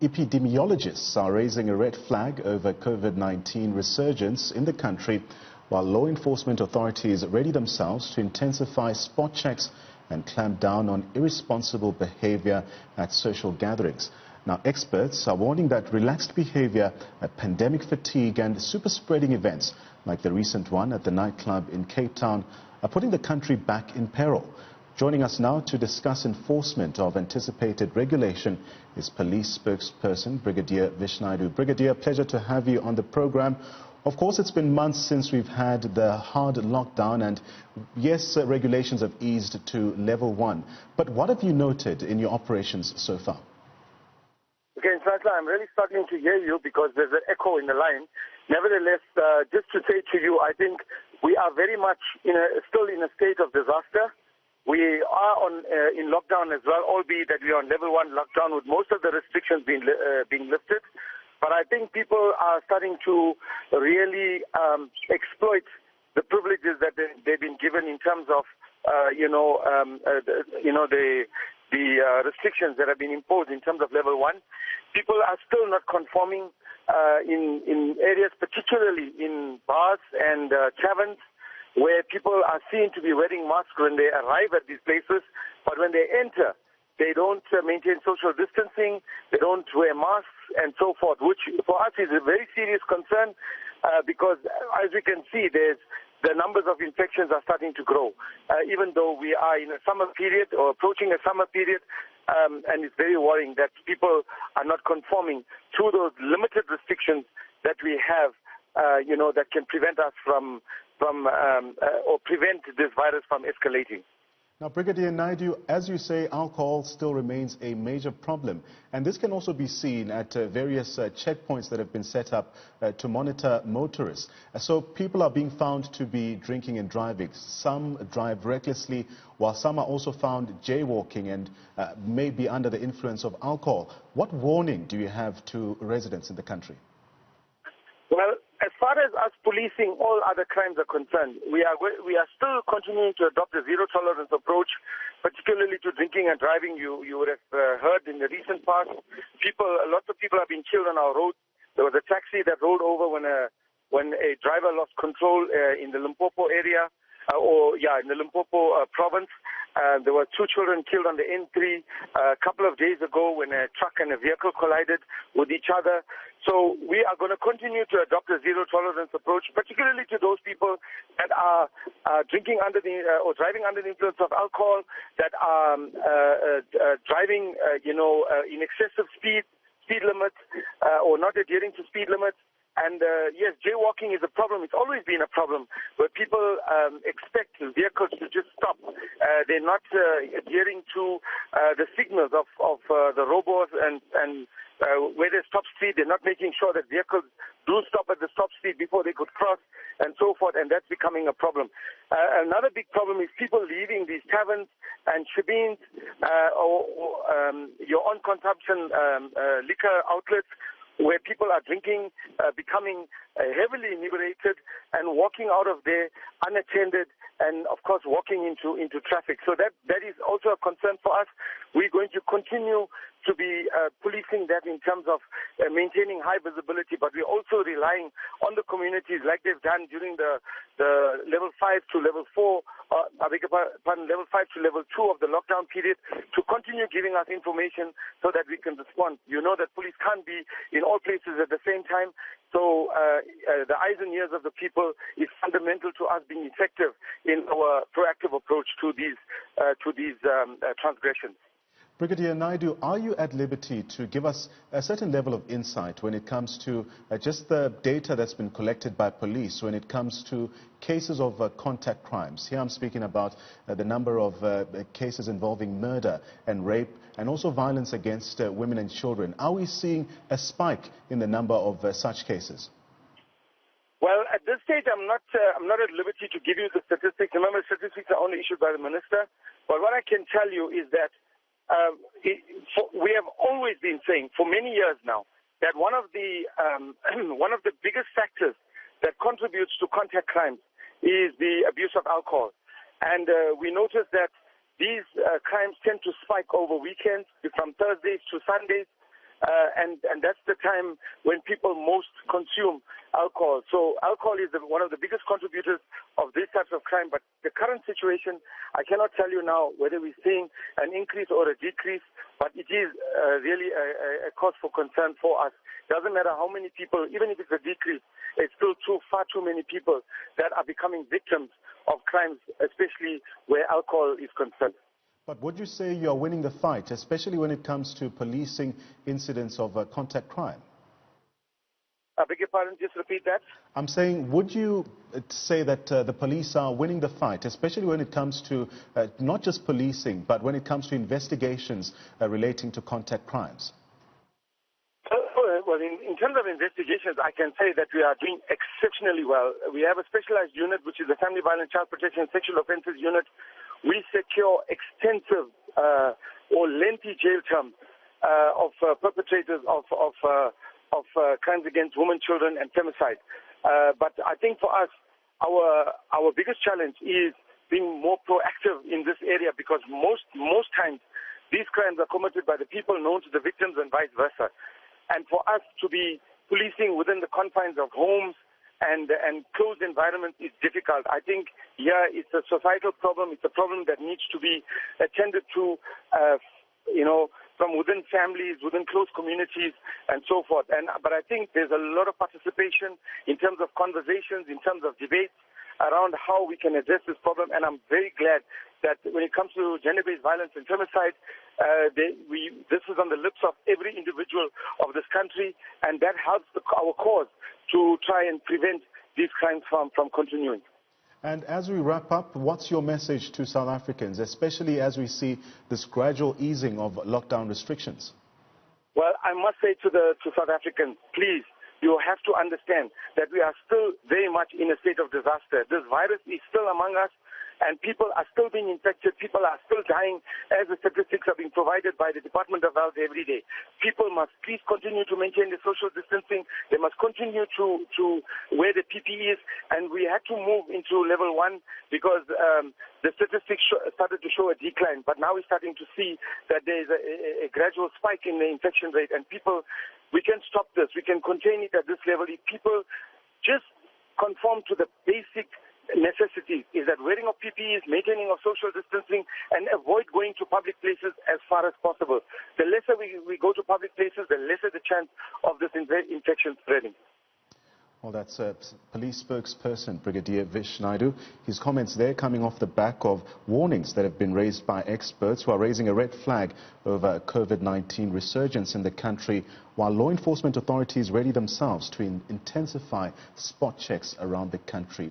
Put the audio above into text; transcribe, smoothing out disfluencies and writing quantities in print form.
Epidemiologists are raising a red flag over COVID-19 resurgence in the country, while law enforcement authorities ready themselves to intensify spot checks and clamp down on irresponsible behavior at social gatherings. Now, experts are warning that relaxed behavior, pandemic fatigue and super spreading events like the recent one at the nightclub in Cape Town are putting the country back in peril. Joining us now to discuss enforcement of anticipated regulation is police spokesperson Brigadier Vish Naidoo. Brigadier, pleasure to have you on the program. Of course, it's been months since we've had the hard lockdown, and yes, regulations have eased to level 1. But what have you noted in your operations so far? Okay, Nsatla, I'm really struggling to hear you because there's an echo in the line. Nevertheless, just to say to you, I think we are very much still in a state of disaster. We are in lockdown as well, albeit that we are on level 1 lockdown with most of the restrictions being lifted. But I think people are starting to really exploit the privileges that they've been given in terms of, the restrictions that have been imposed in terms of level 1. People are still not conforming in areas, particularly in bars and taverns, where people are seen to be wearing masks when they arrive at these places, but when they enter, they don't maintain social distancing, they don't wear masks and so forth, which for us is a very serious concern because, as we can see, the numbers of infections are starting to grow, even though we are in a summer period or approaching a summer period, and it's very worrying that people are not conforming to those limited restrictions that we have, that can prevent us from or prevent this virus from escalating. Now, Brigadier Naidoo, as you say, alcohol still remains a major problem, and this can also be seen at various checkpoints that have been set up to monitor motorists. So people are being found to be drinking and driving. Some drive recklessly, while some are also found jaywalking and may be under the influence of alcohol. What warning do you have to residents in the country? Well, as far as us policing all other crimes are concerned, we are still continuing to adopt a zero-tolerance approach, particularly to drinking and driving. You would have heard in the recent past, lots of people have been killed on our roads. There was a taxi that rolled over when a driver lost control in the Limpopo area, in the Limpopo province. There were 2 children killed on the N3 a couple of days ago when a truck and a vehicle collided with each other. So we are going to continue to adopt a zero-tolerance approach, particularly to those people that are drinking under or driving under the influence of alcohol, that are driving, in excessive speed limits, or not adhering to speed limits. And yes, jaywalking is a problem. It's always been a problem where people expect vehicles to just stop. They're not adhering to the signals of the robots and where they stop speed. They're not making sure that vehicles do stop at the stop speed before they could cross and so forth, and that's becoming a problem. Another big problem is people leaving these taverns and shebeens or your own consumption liquor outlets, where people are drinking, becoming heavily inebriated and walking out of there unattended, and of course walking into traffic. So that is also a concern for us. We're going to continue to be policing that in terms of maintaining high visibility, but we're also relying on the communities like they've done during the level 5 to level 4, level 5 to level 2 of the lockdown period, to continue giving us information so that we can respond. You know that police can't be in all places at the same time, so the eyes and ears of the people is fundamental to us being effective in our proactive approach to these transgressions. Brigadier Naidoo, are you at liberty to give us a certain level of insight when it comes to just the data that's been collected by police when it comes to cases of contact crimes? Here I'm speaking about the number of cases involving murder and rape and also violence against women and children. Are we seeing a spike in the number of such cases? Well, at this stage, I'm not at liberty to give you the statistics. Remember, statistics are only issued by the minister. But what I can tell you is that we have always been saying for many years now that one of the biggest factors that contributes to contact crimes is the abuse of alcohol. And we notice that these crimes tend to spike over weekends, from Thursdays to Sundays. and that's the time when people most consume alcohol. So alcohol is one of the biggest contributors of these types of crime. But the current situation, I cannot tell you now whether we're seeing an increase or a decrease, but it is really a cause for concern for us. Doesn't matter how many people, even if it's a decrease, it's still far too many people that are becoming victims of crimes, especially where alcohol is concerned. But would you say you're winning the fight, especially when it comes to policing incidents of contact crime? I beg your pardon, just repeat that. I'm saying, would you say that the police are winning the fight, especially when it comes to not just policing, but when it comes to investigations relating to contact crimes? Well, in terms of investigations, I can say that we are doing exceptionally well. We have a specialized unit, which is the Family Violence, Child Protection and Sexual Offences Unit. We secure extensive or lengthy jail terms of perpetrators of crimes against women, children, and femicide. But I think for us, our biggest challenge is being more proactive in this area, because most times these crimes are committed by the people known to the victims and vice versa. And for us to be policing within the confines of homes and closed environments is difficult. I think it's a societal problem. It's a problem that needs to be attended to, from within families, within close communities, and so forth. But I think there's a lot of participation in terms of conversations, in terms of debates around how we can address this problem. And I'm very glad that when it comes to gender-based violence and femicide, this is on the lips of every individual of this country, and that helps our cause to try and prevent these crimes from continuing. And as we wrap up, what's your message to South Africans, especially as we see this gradual easing of lockdown restrictions? Well, I must say to South Africans, please, you have to understand that we are still very much in a state of disaster. This virus is still among us, and people are still being infected. People are still dying, as the statistics are being provided by the Department of Health every day. People must please continue to maintain the social distancing. They must continue to wear the PPEs, and we had to move into level 1 because the statistics started to show a decline. But now we're starting to see that there is a gradual spike in the infection rate, and people, we can stop this. We can contain it at this level. If people just conform to the basic necessities, is that wearing of PPEs, maintaining of social distancing, and avoid going to public places as far as possible. The lesser we go to public places, the lesser the chance of this infection spreading. Well, that's police spokesperson Brigadier Vish Naidoo. His comments there coming off the back of warnings that have been raised by experts who are raising a red flag over COVID-19 resurgence in the country, while law enforcement authorities ready themselves to intensify spot checks around the country.